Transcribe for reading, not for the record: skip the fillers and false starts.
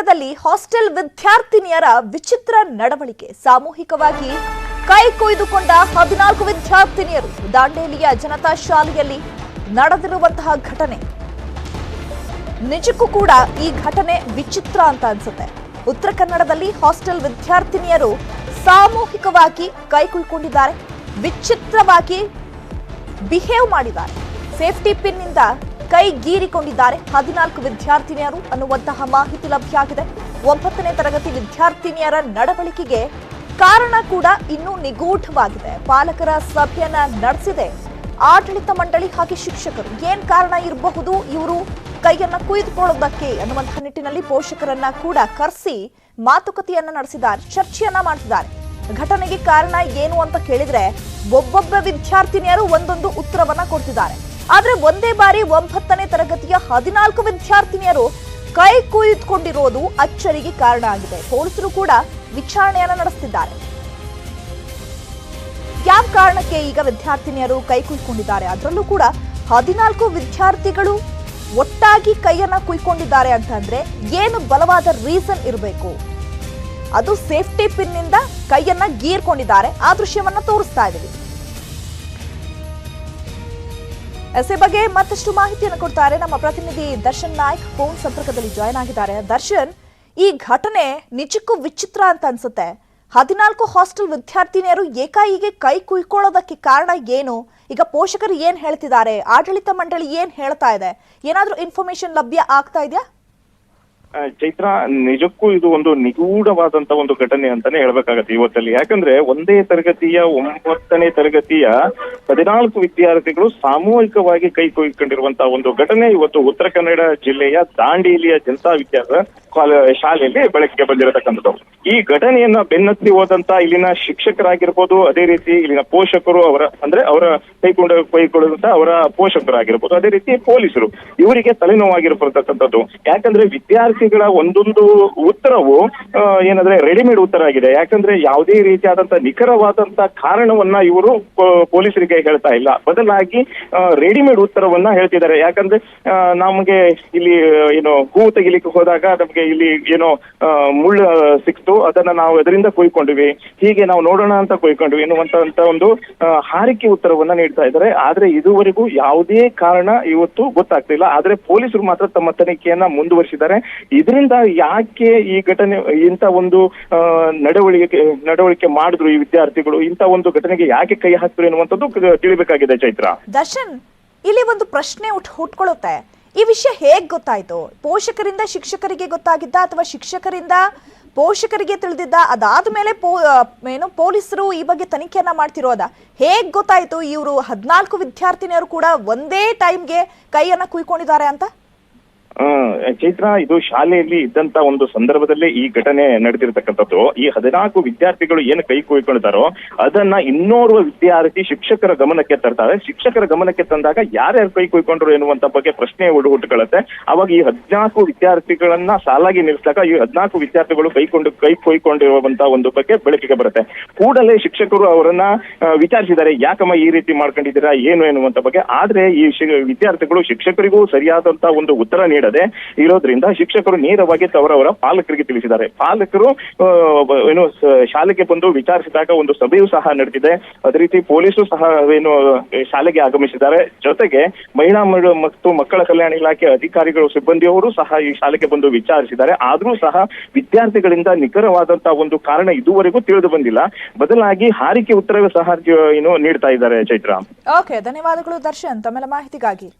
ಕನ್ನಡದಲ್ಲಿ ಹಾಸ್ಟೆಲ್ ವಿದ್ಯಾರ್ಥಿನಿಯರ ವಿಚಿತ್ರ ನಡವಳಿಕೆ. ಸಾಮೂಹಿಕವಾಗಿ ಕೈ ಕೊಯ್ದುಕೊಂಡ 14 ವಿದ್ಯಾರ್ಥಿನಿಯರು. ದಾಂಡೇಲಿಯ ಜನತಾ ಶಾಲೆಯಲ್ಲಿ ನಡೆದಿರುವಂತಹ ಘಟನೆ ನಿಜಕ್ಕೂ ಕೂಡ ಈ ಘಟನೆ ವಿಚಿತ್ರ ಅಂತ ಅನ್ಸುತ್ತೆ. ಉತ್ತರ ಕನ್ನಡದಲ್ಲಿ ಹಾಸ್ಟೆಲ್ ವಿದ್ಯಾರ್ಥಿನಿಯರು ಸಾಮೂಹಿಕವಾಗಿ ಕೈ ಕುಯ್ಕೊಂಡಿದ್ದಾರೆ, ವಿಚಿತ್ರವಾಗಿ ಬಿಹೇವ್ ಮಾಡಿದ್ದಾರೆ, ಸೇಫ್ಟಿ ಪಿನ್ ನಿಂದ ಕೈ ಗೀರಿಕೊಂಡಿದ್ದಾರೆ 14 ವಿದ್ಯಾರ್ಥಿನಿಯರು ಅನ್ನುವಂತಹ ಮಾಹಿತಿ ಲಭ್ಯ ಆಗಿದೆ. 9ನೇ ತರಗತಿ ವಿದ್ಯಾರ್ಥಿನಿಯರ ನಡವಳಿಕೆಗೆ ಕಾರಣ ಕೂಡ ಇನ್ನೂ ನಿಗೂಢವಾಗಿದೆ. ಪಾಲಕರ ಸಭೆಯನ್ನ ನಡೆಸಿದೆ ಆಡಳಿತ ಮಂಡಳಿ ಹಾಗೆ ಶಿಕ್ಷಕರು. ಏನ್ ಕಾರಣ ಇರಬಹುದು ಇವರು ಕೈಯನ್ನ ಕುಯ್ದುಕೊಳ್ಳೋದಕ್ಕೆ ಅನ್ನುವಂತಹ ನಿಟ್ಟಿನಲ್ಲಿ ಪೋಷಕರನ್ನ ಕೂಡ ಕರೆಸಿ ಮಾತುಕತೆಯನ್ನ ನಡೆಸಿದ್ದಾರೆ, ಚರ್ಚೆಯನ್ನ ಮಾಡಿಸಿದ್ದಾರೆ. ಘಟನೆಗೆ ಕಾರಣ ಏನು ಅಂತ ಕೇಳಿದ್ರೆ ಒಬ್ಬೊಬ್ಬ ವಿದ್ಯಾರ್ಥಿನಿಯರು ಒಂದೊಂದು ಉತ್ತರವನ್ನ ಕೊಡ್ತಿದ್ದಾರೆ. ಆದ್ರೆ ಒಂದೇ ಬಾರಿ 9ನೇ ತರಗತಿಯ 14 ವಿದ್ಯಾರ್ಥಿನಿಯರು ಕೈ ಕುಯ್ದುಕೊಂಡಿರೋದು ಅಚ್ಚರಿಗೆ ಕಾರಣ ಆಗಿದೆ. ಪೊಲೀಸರು ಕೂಡ ವಿಚಾರಣೆಯನ್ನ ನಡೆಸುತ್ತಿದ್ದಾರೆ. ಯಾವ ಕಾರಣಕ್ಕೆ ಈಗ ವಿದ್ಯಾರ್ಥಿನಿಯರು ಕೈ ಕುಯ್ಕೊಂಡಿದ್ದಾರೆ, ಅದರಲ್ಲೂ ಕೂಡ 14 ವಿದ್ಯಾರ್ಥಿಗಳು ಒಟ್ಟಾಗಿ ಕೈಯನ್ನ ಕುಯ್ಕೊಂಡಿದ್ದಾರೆ ಅಂತಂದ್ರೆ ಏನು ಬಲವಾದ ರೀಸನ್ ಇರಬೇಕು? ಅದು ಸೇಫ್ಟಿ ಪಿನ್ ನಿಂದ ಕೈಯನ್ನ ಗೀರ್ಕೊಂಡಿದ್ದಾರೆ. ಆ ದೃಶ್ಯವನ್ನ ತೋರಿಸ್ತಾ ಇದ್ದೀವಿ. ಎಸ್ಎ ಬಗ್ಗೆ ಮತ್ತಷ್ಟು ಮಾಹಿತಿಯನ್ನು ಕೊಡ್ತಾರೆ ನಮ್ಮ ಪ್ರತಿನಿಧಿ ದರ್ಶನ್ ನಾಯ್ಕ್. ಫೋನ್ ಸಂಪರ್ಕದಲ್ಲಿ ಜಾಯ್ನ್ ಆಗಿದ್ದಾರೆ. ದರ್ಶನ್, ಈ ಘಟನೆ ನಿಜಕ್ಕೂ ವಿಚಿತ್ರ ಅಂತ ಅನ್ಸುತ್ತೆ. 14 ಹಾಸ್ಟೆಲ್ ವಿದ್ಯಾರ್ಥಿನಿಯರು ಏಕಾಯಿಗೆ ಕೈ ಕುಯ್ಕೊಳ್ಳೋದಕ್ಕೆ ಕಾರಣ ಏನು? ಈಗ ಪೋಷಕರು ಏನ್ ಹೇಳ್ತಿದ್ದಾರೆ, ಆಡಳಿತ ಮಂಡಳಿ ಏನ್ ಹೇಳ್ತಾ ಇದೆ, ಏನಾದ್ರೂ ಇನ್ಫಾರ್ಮೇಶನ್ ಲಭ್ಯ ಆಗ್ತಾ ಇದೆಯಾ? ಚೈತ್ರ, ನಿಜಕ್ಕೂ ಇದು ಒಂದು ನಿಗೂಢವಾದಂತ ಒಂದು ಘಟನೆ ಅಂತಾನೆ ಹೇಳ್ಬೇಕಾಗತ್ತೆ ಇವತ್ತಲ್ಲಿ. ಯಾಕಂದ್ರೆ ಒಂದೇ ತರಗತಿಯ 9ನೇ ತರಗತಿಯ 14 ವಿದ್ಯಾರ್ಥಿಗಳು ಸಾಮೂಹಿಕವಾಗಿ ಕೈ ಕೊಯ್ಕೊಂಡಿರುವಂತಹ ಒಂದು ಘಟನೆ ಇವತ್ತು ಉತ್ತರ ಕನ್ನಡ ಜಿಲ್ಲೆಯ ದಾಂಡೇಲಿಯ ಜನತಾ ಶಾಲೆಯಲ್ಲಿ ಬೆಳಕಿಗೆ ಬಂದಿರತಕ್ಕಂಥದ್ದು. ಈ ಘಟನೆಯನ್ನ ಬೆನ್ನತ್ತಿ ಹೋದಂತ ಇಲ್ಲಿನ ಶಿಕ್ಷಕರಾಗಿರ್ಬೋದು, ಅದೇ ರೀತಿ ಇಲ್ಲಿನ ಪೋಷಕರು, ಅವರ ಕೈಗೊಳ್ಳುವಂತ ಅವರ ಪೋಷಕರಾಗಿರ್ಬೋದು, ಅದೇ ರೀತಿ ಪೊಲೀಸರು, ಇವರಿಗೆ ತಲೆನೋವಾಗಿರತಕ್ಕಂಥದ್ದು. ಯಾಕಂದ್ರೆ ವಿದ್ಯಾರ್ಥಿಗಳ ಒಂದೊಂದು ಉತ್ತರವು ಏನಂದ್ರೆ ರೆಡಿಮೇಡ್ ಉತ್ತರ ಆಗಿದೆ. ಯಾಕಂದ್ರೆ ಯಾವುದೇ ರೀತಿಯಾದಂತ ನಿಖರವಾದಂತ ಕಾರಣವನ್ನ ಇವರು ಪೊಲೀಸರಿಗೆ ಹೇಳ್ತಾ ಇಲ್ಲ, ಬದಲಾಗಿ ರೆಡಿಮೇಡ್ ಉತ್ತರವನ್ನ ಹೇಳ್ತಿದ್ದಾರೆ. ಯಾಕಂದ್ರೆ ನಮಗೆ ಇಲ್ಲಿ ಏನು ಹೂವು ತೆಗಿಲಿಕ್ಕೆ ಹೋದಾಗ ನಮ್ಗೆ ಇಲ್ಲಿ ಏನೋ ಮುಳ್ಳು ಸಿಕ್ತು, ಅದನ್ನ ನಾವು ಅದರಿಂದ ಕೊಯ್ಕೊಂಡ್ವಿ, ಹೀಗೆ ನಾವು ನೋಡೋಣ ಅಂತ ಕೊಯ್ಕೊಂಡ್ವಿ ಎನ್ನುವಂತ ಒಂದು ಹಾರಿಕೆ ಉತ್ತರವನ್ನ ನೀಡ್ತಾ ಇದ್ದಾರೆ. ಆದ್ರೆ ಇದುವರೆಗೂ ಯಾವುದೇ ಕಾರಣ ಇವತ್ತು ಗೊತ್ತಾಗ್ತಿಲ್ಲ. ಆದ್ರೆ ಪೊಲೀಸರು ಮಾತ್ರ ತಮ್ಮ ತನಿಖೆಯನ್ನ ಮುಂದುವರಿಸಿದ್ದಾರೆ. ಇದರಿಂದ ಯಾಕೆ ಈ ಘಟನೆ, ಇಂಥ ಒಂದು ನಡವಳಿಕೆ ಮಾಡಿದ್ರು ಈ ವಿದ್ಯಾರ್ಥಿಗಳು, ಇಂಥ ಒಂದು ಘಟನೆಗೆ ಯಾಕೆ ಕೈ ಹಾಕಿದ್ರು ಎನ್ನುವಂಥದ್ದು ತಿಳಿಬೇಕಾಗಿದೆ. ಚೈತ್ರ, ದರ್ಶನ್, ಇಲ್ಲಿ ಒಂದು ಪ್ರಶ್ನೆ ಹುಟ್ಕೊಳ್ಳುತ್ತೆ. ಈ ವಿಷಯ ಹೇಗ್ ಗೊತ್ತಾಯ್ತು? ಪೋಷಕರಿಂದ ಶಿಕ್ಷಕರಿಗೆ ಗೊತ್ತಾಗಿದ್ದ ಅಥವಾ ಶಿಕ್ಷಕರಿಂದ ಪೋಷಕರಿಗೆ ತಿಳಿದಿದ್ದ? ಅದಾದ ಮೇಲೆ ಪೊಲೀಸರು ಈ ಬಗ್ಗೆ ತನಿಖೆಯನ್ನ ಮಾಡ್ತಿರೋದ? ಹೇಗ್ ಗೊತ್ತಾಯ್ತು ಇವರು 14 ವಿದ್ಯಾರ್ಥಿನಿಯರು ಕೂಡ ಒಂದೇ ಟೈಮ್ಗೆ ಕೈಯನ್ನ ಕುಯ್ಕೊಂಡಿದ್ದಾರೆ ಅಂತ? ಚೈತ್ರ, ಇದು ಶಾಲೆಯಲ್ಲಿ ಇದ್ದಂತ ಒಂದು ಸಂದರ್ಭದಲ್ಲೇ ಈ ಘಟನೆ ನಡೆದಿರತಕ್ಕಂಥದ್ದು. ಈ 14 ವಿದ್ಯಾರ್ಥಿಗಳು ಏನು ಕೈ ಕುಯ್ಕೊಂಡಿದ್ದಾರೋ ಅದನ್ನ ಇನ್ನೋರ್ವ ವಿದ್ಯಾರ್ಥಿ ಶಿಕ್ಷಕರ ಗಮನಕ್ಕೆ ತರ್ತಾರೆ. ಶಿಕ್ಷಕರ ಗಮನಕ್ಕೆ ತಂದಾಗ ಯಾರ್ಯಾರು ಕೈ ಕುಯ್ಕೊಂಡ್ರು ಎನ್ನುವಂತ ಬಗ್ಗೆ ಪ್ರಶ್ನೆ ಹುಟ್ಟುಕೊಳ್ಳುತ್ತೆ. ಅವಾಗ ಈ 14 ವಿದ್ಯಾರ್ಥಿಗಳನ್ನ ಸಾಲಾಗಿ ನಿಲ್ಲಿಸಿದಾಗ ಈ 14 ವಿದ್ಯಾರ್ಥಿಗಳು ಕೈ ಕುಯ್ಕೊಂಡಿರುವಂತ ಒಂದು ಬಗ್ಗೆ ಬೆಳಕಿಗೆ ಬರುತ್ತೆ. ಕೂಡಲೇ ಶಿಕ್ಷಕರು ಅವರನ್ನ ವಿಚಾರಿಸಿದ್ದಾರೆ, ಯಾಕಮ್ಮ ಈ ರೀತಿ ಮಾಡ್ಕೊಂಡಿದ್ದೀರಾ, ಏನು ಎನ್ನುವಂತ ಬಗ್ಗೆ. ಆದ್ರೆ ಈ ವಿದ್ಯಾರ್ಥಿಗಳು ಶಿಕ್ಷಕರಿಗೂ ಸರಿಯಾದಂತ ಒಂದು ಉತ್ತರ ನೀಡದೆ ಇರೋದ್ರಿಂದ ಶಿಕ್ಷಕರು ನೇರವಾಗಿ ಅವರವರ ಪಾಲಕರಿಗೆ ತಿಳಿಸಿದ್ದಾರೆ. ಪಾಲಕರು ಏನು ಶಾಲೆಗೆ ಬಂದು ವಿಚಾರಿಸಿದಾಗ ಒಂದು ಸಭೆಯೂ ಸಹ ನಡೆದಿದೆ. ಅದೇ ರೀತಿ ಪೊಲೀಸರು ಸಹ ಏನು ಶಾಲೆಗೆ ಆಗಮಿಸಿದ್ದಾರೆ. ಜೊತೆಗೆ ಮಹಿಳಾ ಮತ್ತು ಮಕ್ಕಳ ಕಲ್ಯಾಣ ಇಲಾಖೆ ಅಧಿಕಾರಿಗಳು, ಸಿಬ್ಬಂದಿಯವರು ಸಹ ಈ ಶಾಲೆಗೆ ಬಂದು ವಿಚಾರಿಸಿದ್ದಾರೆ. ಆದ್ರೂ ಸಹ ವಿದ್ಯಾರ್ಥಿಗಳಿಂದ ನಿಖರವಾದಂತಹ ಒಂದು ಕಾರಣ ಇದುವರೆಗೂ ತಿಳಿದು ಬಂದಿಲ್ಲ. ಬದಲಾಗಿ ಹಾರಿಕೆ ಉತ್ತರವೇ ಸಹ ಏನು ನೀಡ್ತಾ ಇದ್ದಾರೆ. ಚೈತ್ರ, ಓಕೆ, ಧನ್ಯವಾದಗಳು ದರ್ಶನ್ ತಮ್ಮೆಲ್ಲ ಮಾಹಿತಿಗಾಗಿ.